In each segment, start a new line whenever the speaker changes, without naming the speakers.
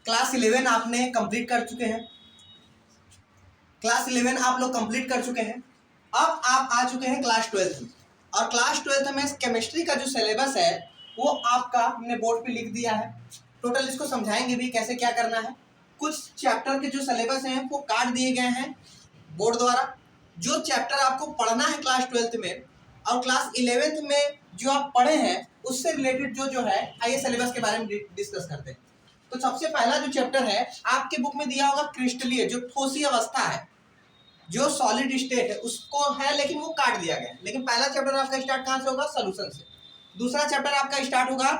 Class 11 आपने complete कर चुके हैं। क्लास 11 आप लोग कंप्लीट कर चुके हैं। अब आप आ चुके हैं क्लास 12 में, और क्लास 12 में केमिस्ट्री का जो सिलेबस है वो आपका हमने बोर्ड पे लिख दिया है। टोटल इसको समझाएंगे भी कैसे क्या करना है। कुछ चैप्टर के जो सिलेबस हैं वो काट दिए गए हैं बोर्ड द्वारा। जो चैप्टर आपको पढ़ना है क्लास 12 में और क्लास 11 में जो आप पढ़े हैं उससे रिलेटेड जो है आइए सिलेबस के बारे में डिस्कस करते हैं। तो सबसे पहला जो चैप्टर है आपके बुक में दिया होगा क्रिस्टलीय, जो ठोसी अवस्था है, जो सॉलिड स्टेट है उसको है, लेकिन वो काट दिया गया है। लेकिन पहला चैप्टर आपका स्टार्ट कहाँ से होगा? सॉल्यूशन से। दूसरा चैप्टर आपका स्टार्ट होगा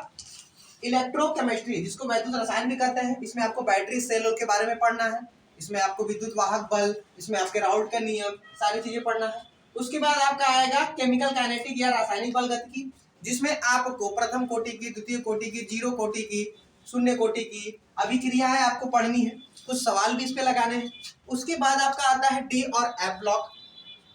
इलेक्ट्रोकेमिस्ट्री, जिसको वैद्युत रसायन भी कहते हैं। इसमें आपको बैटरी सेल के बारे में पढ़ना है, इसमें आपको विद्युत वाहक बल, इसमें आपके राउल्ट का नियम, सारी चीजें पढ़ना है। उसके बाद आपका आएगा केमिकल काइनेटिक या रासायनिक बल गतिकी, जिसमें आपको प्रथम कोटि की, द्वितीय कोटि की, जीरो कोटि की, शून्य कोटि की अभिक्रियाएं आपको पढ़नी है। कुछ सवाल भी इस पे लगाने हैं। उसके बाद आपका आता है डी और एफ ब्लॉक।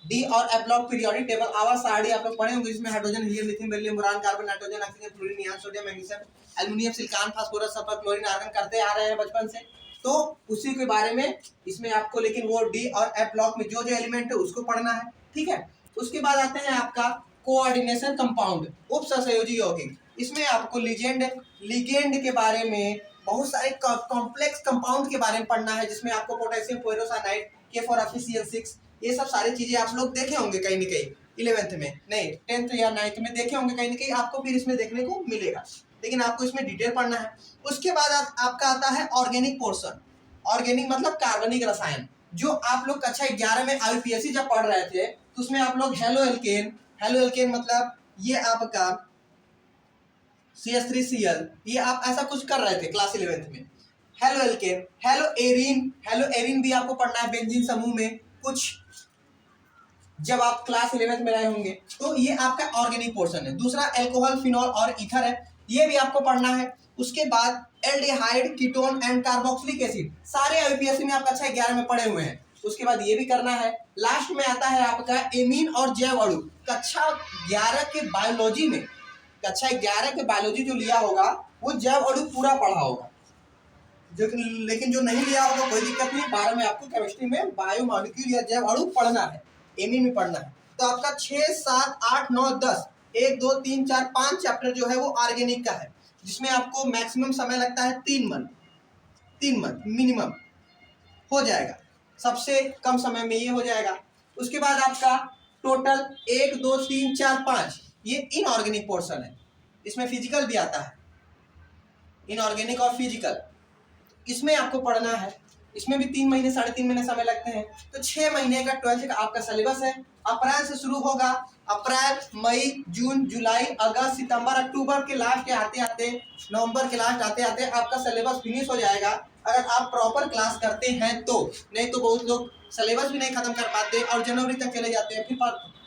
डी और एफ ब्लॉक पीरियोडिक टेबल आवाज सारणी आप लोग पढ़े होंगे, जिसमें hydrogen, helium, lithium, beryllium, boron, carbon, nitrogen, oxygen, fluorine, neon, sodium, magnesium, aluminium, silicon, phosphorus, sulphur, chlorine, argon करते आ रहे हैं बचपन से, तो उसी के बारे में इसमें आपको, लेकिन वो डी और एफ ब्लॉक में जो जो एलिमेंट है उसको पढ़ना है, ठीक है। उसके बाद आते हैं आपका कोऑर्डिनेशन कंपाउंड, उप सहसंयोजी यौगिक। इसमें आपको लिगेंड के बारे में, बहुत सारे कॉम्प्लेक्स कंपाउंड के बारे में पढ़ना है, जिसमें आपको पोटेशियम फेरोसाइनाइड, K4FeCl6, ये सब सारी चीजें आप लोग देखे होंगे कहीं ना कहीं 11th में, नहीं 10th या 9th में देखे होंगे कहीं ना कहीं, आपको फिर इसमें देखने को मिलेगा, लेकिन आपको इसमें डिटेल पढ़ना है। उसके बाद आपका आता है ऑर्गेनिक पोर्शन। ऑर्गेनिक मतलब कार्बनिक रसायन, जो आप लोग कक्षा 11 में आईपीएससी जब पढ़ रहे थे तो उसमें आप लोग हेलो एल्केन मतलब ये आपका CH3Cl, ये आप ऐसा कुछ कर रहे थे क्लास 11th में। हेलो एल्केन, हेलो एरीन भी आपको पढ़ना है बेंजीन समूह में कुछ, जब आप क्लास 11th में रहे होंगे। तो ये आपका ऑर्गेनिक पोर्शन है। दूसरा एल्कोहल, फिनॉल और ईथर है, ये भी आपको पढ़ना है। उसके बाद aldehyde, ketone and carboxylic acid, सारे आईपीएससी में आप कक्षा 11 में पढ़े हुए हैं। उसके बाद ये भी करना है। लास्ट में आता है आपका एमीन और जैव अणु। कक्षा 11 के बायोलॉजी में, कक्षा 11 के बायोलॉजी जो लिया होगा वो जैव अणु पूरा पढ़ा होगा, जो लेकिन जो नहीं लिया होगा कोई दिक्कत नहीं, 12 में आपको केमिस्ट्री में बायोमॉलिक्यूल या जैव अणु पढ़ना है, एमीन में पढ़ना है। तो आपका 6, 7, 8, 9, 10, 1, 2, 3, 4, 5 चैप्टर जो है वो ऑर्गेनिक का है, जिसमें आपको मैक्सिमम समय लगता है 3 मंथ मिनिमम हो जाएगा, सबसे कम समय में ये हो जाएगा। उसके बाद आपका टोटल 1, 2, 3, 4, 5 ये इनऑर्गेनिक पोर्शन है। इसमें फिजिकल भी आता है, इनऑर्गेनिक और फिजिकल, इसमें आपको पढ़ना है। इसमें भी 3 महीने 3.5 महीने समय लगते हैं। तो 6 महीने का 12th का आपका सिलेबस है। अप्रैल से शुरू होगा, अप्रैल, मई, जून, जुलाई, अगस्त, सितंबर, अक्टूबर के लास्ट आते आते, नवंबर के लास्ट आते आते आपका सिलेबस फिनिश हो जाएगा, अगर आप प्रॉपर क्लास करते हैं तो। नहीं तो बहुत लोग सिलेबस भी नहीं खत्म कर पाते और जनवरी तक चले जाते हैं, फिर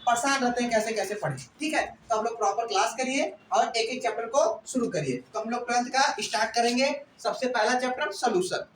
परेशान रहते हैं कैसे कैसे पढ़े, ठीक है। तो हम लोग प्रॉपर क्लास करिए और एक एक चैप्टर को शुरू करिए। तो हम लोग 12th का स्टार्ट करेंगे। सबसे पहला चैप्टर सॉल्यूशन।